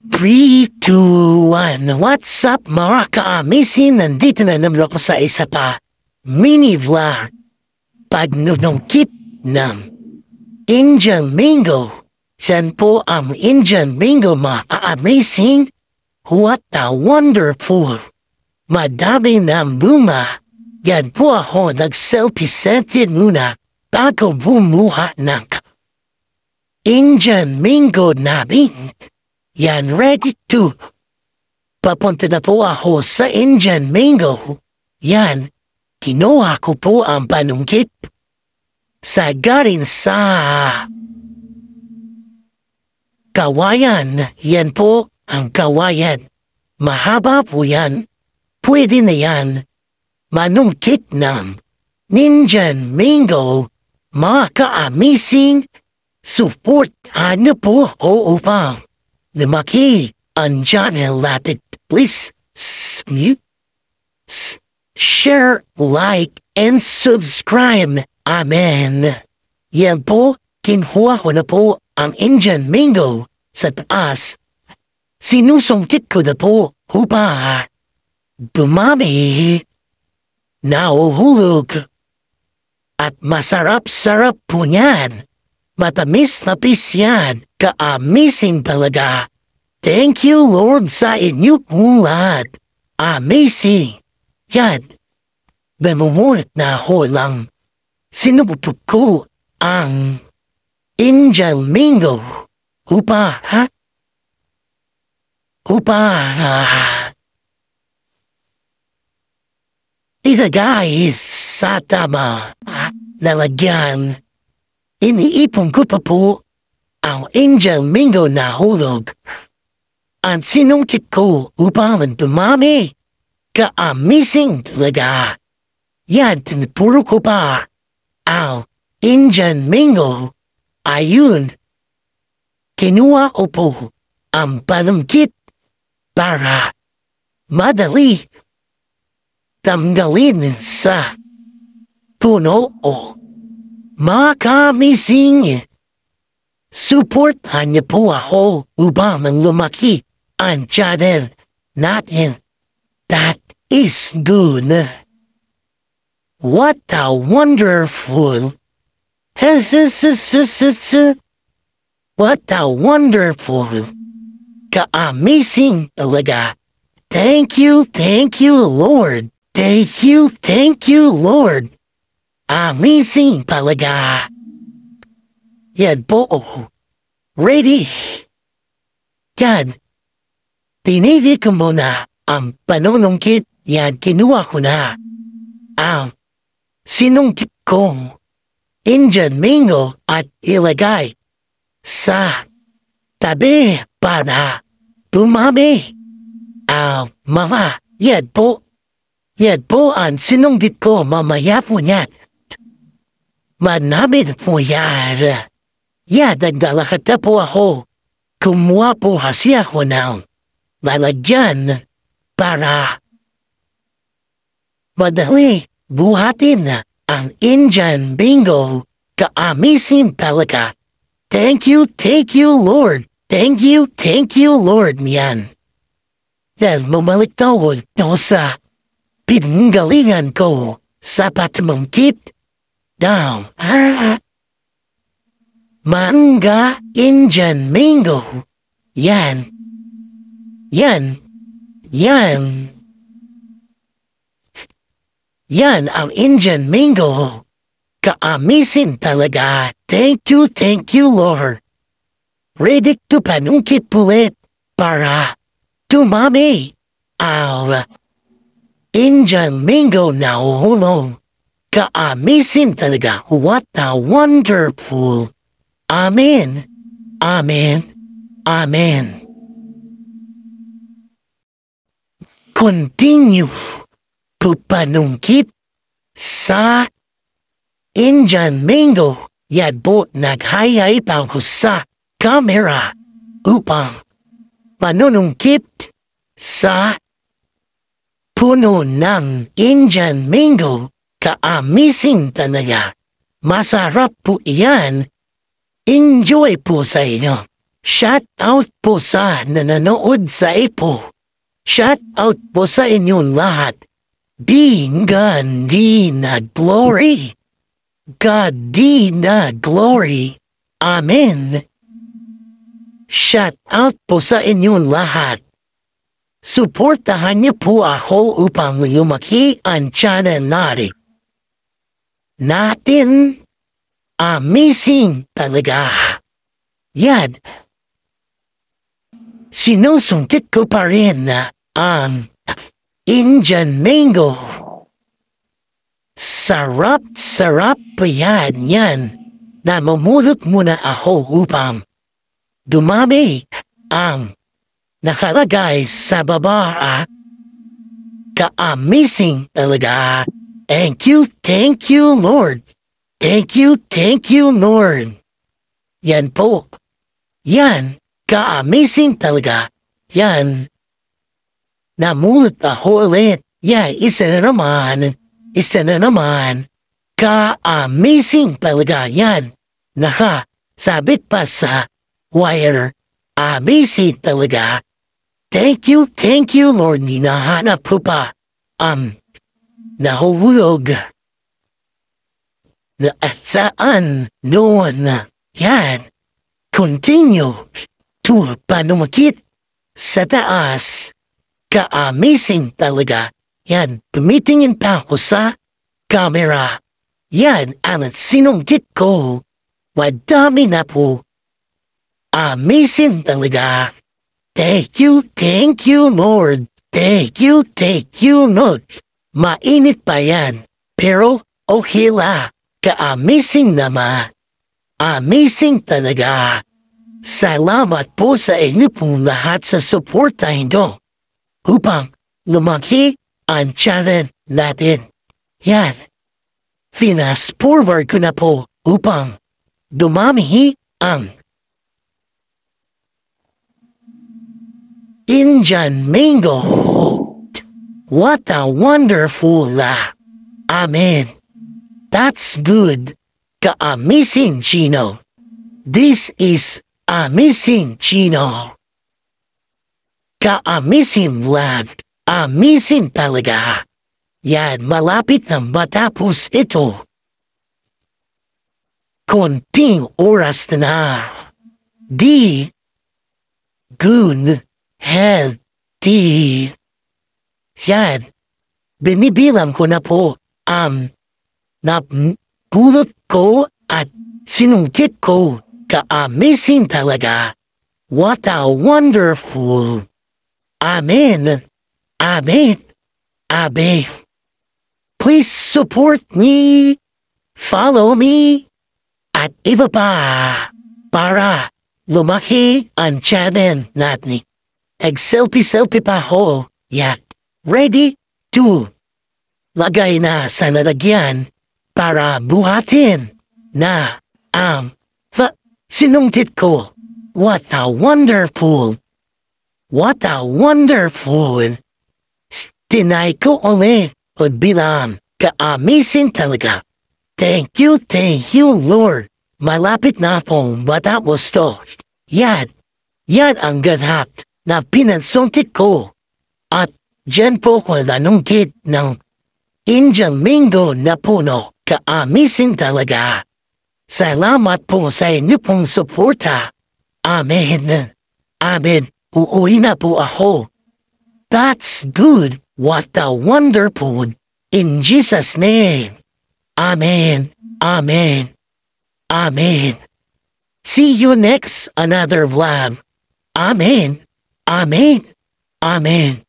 3, 2, 1. What's up mga ka-amazing? Nandito na naman ako sa isa pa mini vlog. Pagnunungkit ng Indian Mango. Yan po ang Indian Mango mga ka-amazing. What a wonderful. Madami ng bunga. Yan po ako nag-selfie-scented muna bago bumuha ng Indian Mango namin. Yan, ready to. Papunta na po ako sa Indian Mango. Yan, kinuha ko po ang panungkit sa galing sa kawayan. Yan po ang kawayan. Mahaba po yan. Pwede na yan manungkit ng Indian Mango. Mga ka-amazing, support ano po o upang lumaki ang channel natin. Please share, like, and subscribe. Amen. Yan po, kinuha ko na po ang Indian Mango sa taas. Sinusungkit ko na po upang bumami, nahuhulog, at masarap-sarap po yan. Matamis-tapis yan. Ka-amazing talaga. Thank you, Lord, sa inyo lahat. Amazing. Yan. Mamumulit na ako lang. Sinubutok ko ang Indian Mango. Ilagay sa tama. Lalagyan. Iniipon ko pa po ang Indian Mango na hulog. Ang sinungkit ko upang dumami. Ka-amazing talaga. Yan, tinuturo ko pa ang Indian Mango. Ayun. Kinuha ko po ang panungkit para madali tanggalin sa puno o mga ka-amazing. Supportan niyo po ako upang lumaki ang channel natin. That is good. What a wonderful. What a wonderful. Ka-amazing talaga. Thank you, Lord. Thank you, Lord. Amazing talaga. Yan po. Ready. Yan. Tinili ko muna ang panunungkit. Yan, kinuha ko na ang sinungkit kong Indian Mango at ilagay sa tabi para dumami ang mga. Yan po. Yan po ang sinungkit ko. Mamaya po yan. Manamit po yan. Yan, nagdalakad na po ako. Kumuha po kasi ako ng lalagyan para madali buhatin ang Indian Mango. Ka-amazing talaga. Thank you, Lord. Thank you, Lord. Yan. Dahil bumalik na ako sa pinanggalingan ko sa patumungkit. Down. Manga Indian Mango. Yan. Yan ang Indian Mango. Ka-amazing talaga. Thank you, Lord. Ready to panungkit ulit para dumami ang Indian Mango na uhulong. Ka-amazing talaga. What a wonderful. Amen. Continue pupanungkit sa Indian Mango. Yan po, naghayay pa ako sa camera upang panunungkit sa puno ng Indian Mango. Ka-amazing talaga. Masarap po iyan. Enjoy po sa inyo. Shout out po sa nanonood sa Epo. Shout out po sa inyong lahat. Being God di na glory. God di na glory. Amen. Shout out po sa inyong lahat. Suportahan niyo po ako upang lumaki ang channel natin. Amazing talaga. Yan. Sinusungkit ko pa rin ang Indian mango. Sarap pa yan. Namumulot muna ako upang dumami ang nakalagay sa baba. Ka-amazing talaga. Thank you, Lord. Thank you, Lord. Yan po. Yan. Ka-amazing talaga. Yan. Namulot ako ulit. Yan, isa na naman. Ka-amazing talaga. Yan. Sabit pa sa wire. Amazing talaga. Thank you, Lord. Hinahanap ko pa. Nahulog. Saan noon? Yan. Continue to panumakit sa taas. Ka-amazing talaga. Yan. Tumitingin pa ako sa camera. Yan ang sinunggit ko. Wadami na po. Amazing talaga. Thank you, Lord. Thank you, Lord. Mainit pa yan. Pero okay la. Ka-amazing naman. Amazing talaga. Salamat po sa inyo pong lahat sa suporta nyo upang lumaki ang channel natin. Yan. Fast forward ko na po upang dumami ang Indian mango. What a wonderful Amen. That's good. Ka-amazing, Chino. This is amazing, Chino. Ka-amazing vlog. Amazing talaga. Yan, malapit na matapos ito. Konting oras na. Di good healthy. Yan. Binibilang ko na po napulot ko at sinungkit ko. Ka-amazing talaga. What a wonderful. Amen. Amen. Amen. Please support me. Follow me. At iba pa para lumaki ang channel natin. Selfie pa ho. Yan. Ready to lagay na sa lalagyan para buhatin na sinungkit ko. What a wonderful. What a wonderful. Tinay ko ulit o bilang ka-amazing talaga. Thank you, Lord. Malapit na pong matapos to. Yan ang ganap na pinansuntik ko. At dyan po ko nanungkit ng Indian mango na puno. Ka-amazing talaga. Salamat po sa inyo pong suporta. Amen. Amen. Uuwi na po ako. That's good. What a wonderful. In Jesus' name. Amen. Amen. Amen. See you next another vlog. Amen. Amen. Amen.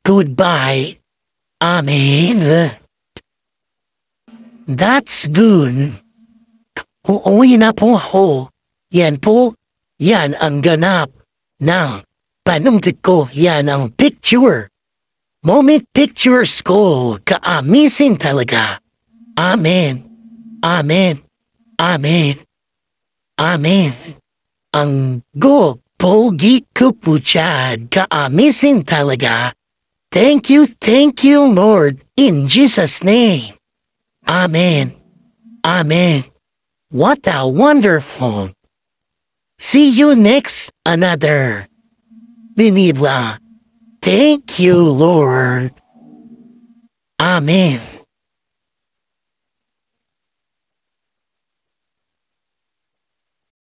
Goodbye. Amen. That's good. Uuwi na po ako. Yan po. Yan ang ganap ng panungkit ko. Yan ang picture. Moment pictures ko. Ka-amazing talaga. Amen. Amen. Amen. Amen. Ang pogi ko po Chad. Ka-amazing talaga. Thank you, Lord. In Jesus' name. Amen. Amen. What a wonderful. See you next another mini vlog. Thank you, Lord. Amen.